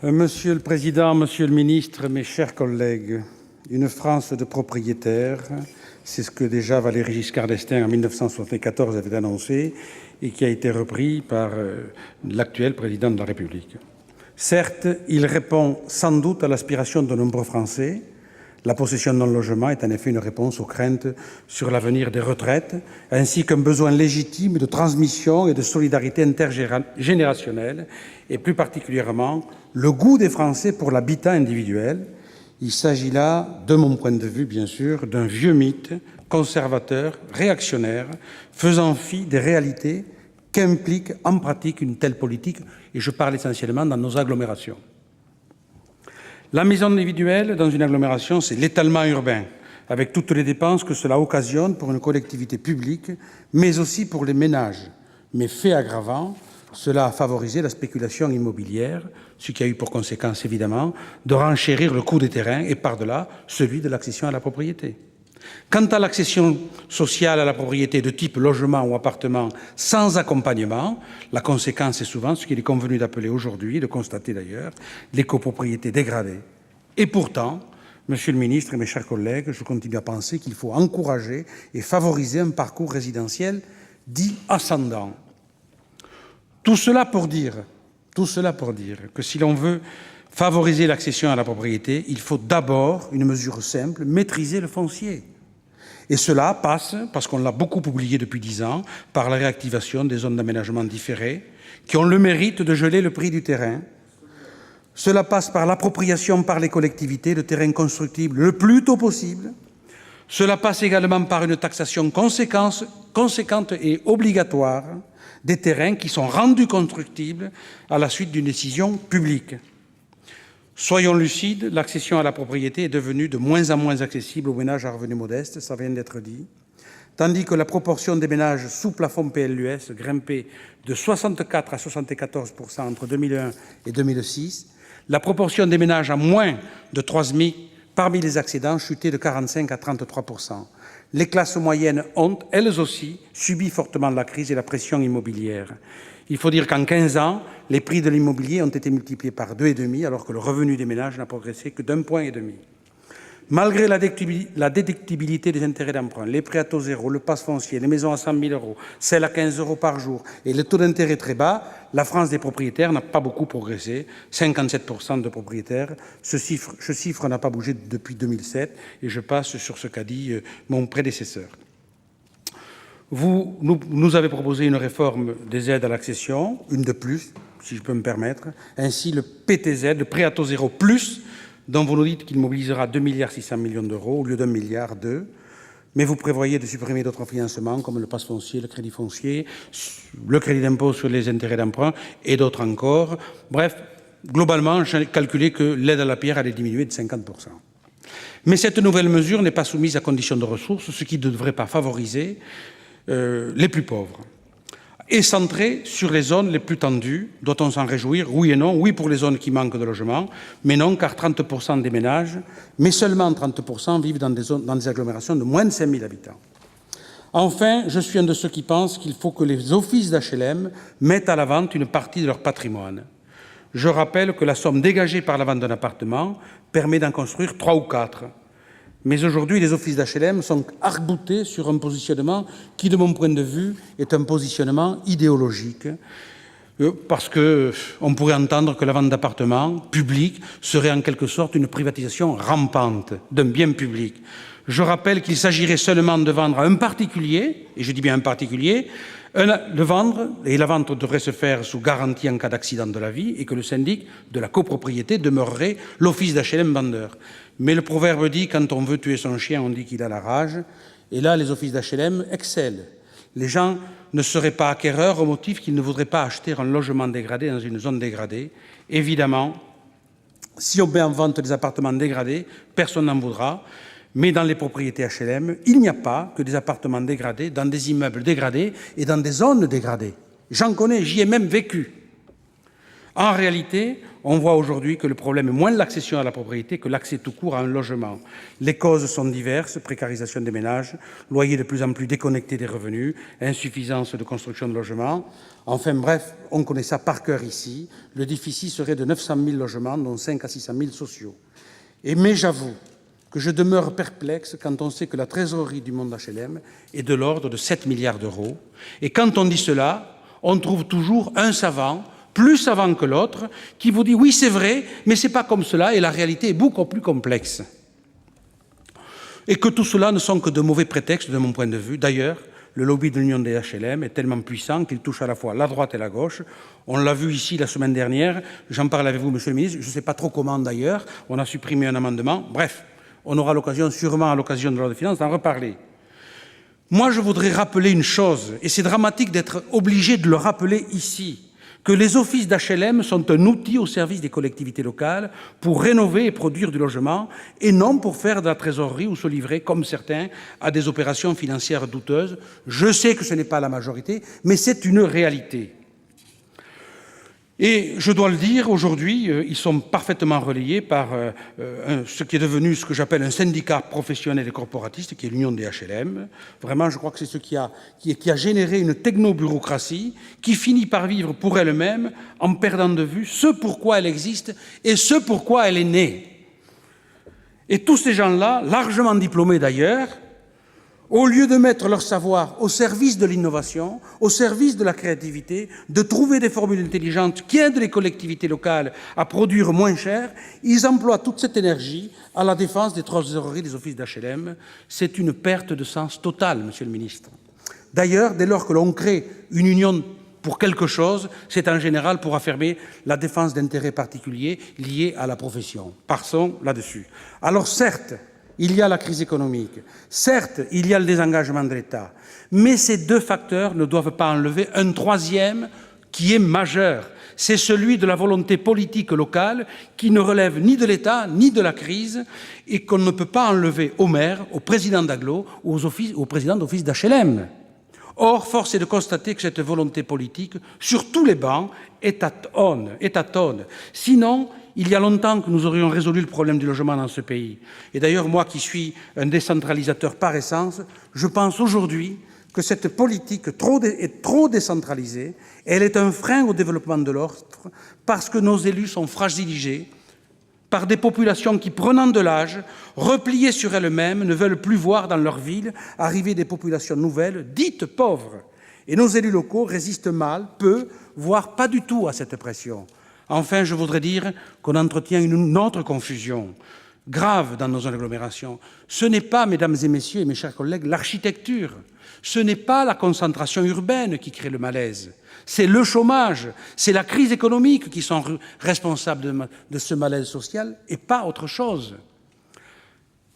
Monsieur le Président, Monsieur le Ministre, mes chers collègues, une France de propriétaires, c'est ce que déjà Valéry Giscard d'Estaing en 1974 avait annoncé et qui a été repris par l'actuel Président de la République. Certes, il répond sans doute à l'aspiration de nombreux Français. La possession d'un logement est en effet une réponse aux craintes sur l'avenir des retraites, ainsi qu'un besoin légitime de transmission et de solidarité intergénérationnelle, et plus particulièrement le goût des Français pour l'habitat individuel. Il s'agit là, de mon point de vue bien sûr, d'un vieux mythe conservateur, réactionnaire, faisant fi des réalités qu'implique en pratique une telle politique, et je parle essentiellement dans nos agglomérations. La maison individuelle dans une agglomération, c'est l'étalement urbain, avec toutes les dépenses que cela occasionne pour une collectivité publique, mais aussi pour les ménages. Mais fait aggravant, cela a favorisé la spéculation immobilière, ce qui a eu pour conséquence, évidemment, de renchérir le coût des terrains et, par-delà, celui de l'accession à la propriété. Quant à l'accession sociale à la propriété de type logement ou appartement sans accompagnement, la conséquence est souvent ce qu'il est convenu d'appeler aujourd'hui, de constater d'ailleurs, les copropriétés dégradées. Et pourtant, Monsieur le Ministre et mes chers collègues, je continue à penser qu'il faut encourager et favoriser un parcours résidentiel dit ascendant. Tout cela pour dire que si l'on veut favoriser l'accession à la propriété, il faut d'abord une mesure simple, maîtriser le foncier. Et cela passe, parce qu'on l'a beaucoup oublié depuis 10 ans, par la réactivation des zones d'aménagement différées, qui ont le mérite de geler le prix du terrain. Cela passe par l'appropriation par les collectivités de terrains constructibles le plus tôt possible. Cela passe également par une taxation conséquente et obligatoire des terrains qui sont rendus constructibles à la suite d'une décision publique. Soyons lucides, l'accession à la propriété est devenue de moins en moins accessible aux ménages à revenus modestes, ça vient d'être dit, tandis que la proportion des ménages sous plafond PLUS grimpait de 64 à 74% entre 2001 et 2006, la proportion des ménages à moins de 3 SMIC parmi les accédants chutait de 45 à 33%. Les classes moyennes ont, elles aussi, subi fortement la crise et la pression immobilière. Il faut dire qu'en 15 ans, les prix de l'immobilier ont été multipliés par 2,5, alors que le revenu des ménages n'a progressé que d'1,5 point. Malgré la déductibilité des intérêts d'emprunt, les prêts à taux zéro, le pass foncier, les maisons à 100 000 euros, celles à 15 euros par jour et le taux d'intérêt très bas, la France des propriétaires n'a pas beaucoup progressé, 57% de propriétaires. Ce chiffre n'a pas bougé depuis 2007 et je passe sur ce qu'a dit mon prédécesseur. Vous nous avez proposé une réforme des aides à l'accession, une de plus, si je peux me permettre. Ainsi, le PTZ, le prêt à taux zéro plus, dont vous nous dites qu'il mobilisera 2,6 milliards d'euros au lieu d'1,2 milliard. Mais vous prévoyez de supprimer d'autres financements comme le pass foncier, le crédit foncier, le crédit d'impôt sur les intérêts d'emprunt et d'autres encore. Bref, globalement, j'ai calculé que l'aide à la pierre allait diminuer de 50%. Mais cette nouvelle mesure n'est pas soumise à condition de ressources, ce qui ne devrait pas favoriser les plus pauvres, et centrée sur les zones les plus tendues. Doit-on s'en réjouir? Oui et non. Oui pour les zones qui manquent de logement, mais non, car 30% des ménages, mais seulement 30%, vivent dans des agglomérations de moins de 5 000 habitants. Enfin, je suis un de ceux qui pensent qu'il faut que les offices d'HLM mettent à la vente une partie de leur patrimoine. Je rappelle que la somme dégagée par la vente d'un appartement permet d'en construire 3 ou 4. Mais aujourd'hui, les offices d'HLM sont arc-boutés sur un positionnement qui, de mon point de vue, est un positionnement idéologique, parce qu'on pourrait entendre que la vente d'appartements publics serait en quelque sorte une privatisation rampante d'un bien public. Je rappelle qu'il s'agirait seulement de vendre à un particulier, et je dis bien un particulier, de vendre, et la vente devrait se faire sous garantie en cas d'accident de la vie, et que le syndic de la copropriété demeurerait l'office d'HLM vendeur. Mais le proverbe dit, quand on veut tuer son chien, on dit qu'il a la rage. Et là, les offices d'HLM excellent. Les gens ne seraient pas acquéreurs au motif qu'ils ne voudraient pas acheter un logement dégradé dans une zone dégradée. Évidemment, si on met en vente des appartements dégradés, personne n'en voudra. Mais dans les propriétés HLM, il n'y a pas que des appartements dégradés, dans des immeubles dégradés et dans des zones dégradées. J'en connais, j'y ai même vécu. En réalité, on voit aujourd'hui que le problème est moins l'accession à la propriété que l'accès tout court à un logement. Les causes sont diverses, précarisation des ménages, loyers de plus en plus déconnectés des revenus, insuffisance de construction de logements. Enfin bref, on connaît ça par cœur ici. Le déficit serait de 900 000 logements, dont 500 à 600 000 sociaux. Mais j'avoue que je demeure perplexe quand on sait que la trésorerie du monde HLM est de l'ordre de 7 milliards d'euros. Et quand on dit cela, on trouve toujours un savant, plus savant que l'autre, qui vous dit « oui, c'est vrai, mais ce n'est pas comme cela et la réalité est beaucoup plus complexe ». Et que tout cela ne sont que de mauvais prétextes de mon point de vue. D'ailleurs, le lobby de l'Union des HLM est tellement puissant qu'il touche à la fois la droite et la gauche. On l'a vu ici la semaine dernière, j'en parle avec vous, Monsieur le ministre, je ne sais pas trop comment d'ailleurs, on a supprimé un amendement. Bref, on aura l'occasion, sûrement à l'occasion de la loi de finances, d'en reparler. Moi, je voudrais rappeler une chose, et c'est dramatique d'être obligé de le rappeler ici, que les offices d'HLM sont un outil au service des collectivités locales pour rénover et produire du logement, et non pour faire de la trésorerie ou se livrer, comme certains, à des opérations financières douteuses. Je sais que ce n'est pas la majorité, mais c'est une réalité. Et je dois le dire, aujourd'hui, ils sont parfaitement relayés par ce qui est devenu ce que j'appelle un syndicat professionnel et corporatiste, qui est l'Union des HLM. Vraiment, je crois que c'est ce qui a généré une technobureaucratie qui finit par vivre pour elle-même en perdant de vue ce pourquoi elle existe et ce pourquoi elle est née. Et tous ces gens-là, largement diplômés d'ailleurs, au lieu de mettre leur savoir au service de l'innovation, au service de la créativité, de trouver des formules intelligentes qui aident les collectivités locales à produire moins cher, ils emploient toute cette énergie à la défense des trésoreries des offices d'HLM. C'est une perte de sens totale, Monsieur le ministre. D'ailleurs, dès lors que l'on crée une union pour quelque chose, c'est en général pour affirmer la défense d'intérêts particuliers liés à la profession. Passons là-dessus. Alors certes, il y a la crise économique, certes, il y a le désengagement de l'État, mais ces deux facteurs ne doivent pas enlever un troisième qui est majeur. C'est celui de la volonté politique locale qui ne relève ni de l'État ni de la crise et qu'on ne peut pas enlever aux maires, aux présidents d'agglo ou aux présidents d'office d'HLM. Or, force est de constater que cette volonté politique, sur tous les bancs, est atone. Sinon, il y a longtemps que nous aurions résolu le problème du logement dans ce pays. Et d'ailleurs, moi qui suis un décentralisateur par essence, je pense aujourd'hui que cette politique est trop décentralisée. Elle est un frein au développement de l'offre parce que nos élus sont fragilisés par des populations qui, prenant de l'âge, repliées sur elles-mêmes, ne veulent plus voir dans leur ville arriver des populations nouvelles, dites pauvres. Et nos élus locaux résistent mal, peu, voire pas du tout à cette pression. Enfin, je voudrais dire qu'on entretient une autre confusion grave dans nos agglomérations. Ce n'est pas, mesdames et messieurs et mes chers collègues, l'architecture. Ce n'est pas la concentration urbaine qui crée le malaise. C'est le chômage, c'est la crise économique qui sont responsables de ce malaise social et pas autre chose.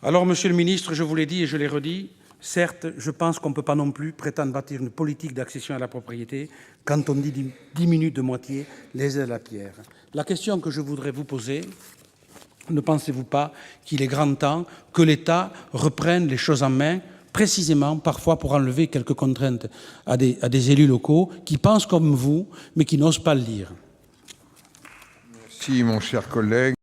Alors, Monsieur le ministre, je vous l'ai dit et je l'ai redit, certes, je pense qu'on ne peut pas non plus prétendre bâtir une politique d'accession à la propriété quand on diminue de moitié les aides à la pierre. La question que je voudrais vous poser, ne pensez-vous pas qu'il est grand temps que l'État reprenne les choses en main, précisément parfois pour enlever quelques contraintes à des élus locaux qui pensent comme vous, mais qui n'osent pas le dire? Merci, mon cher collègue.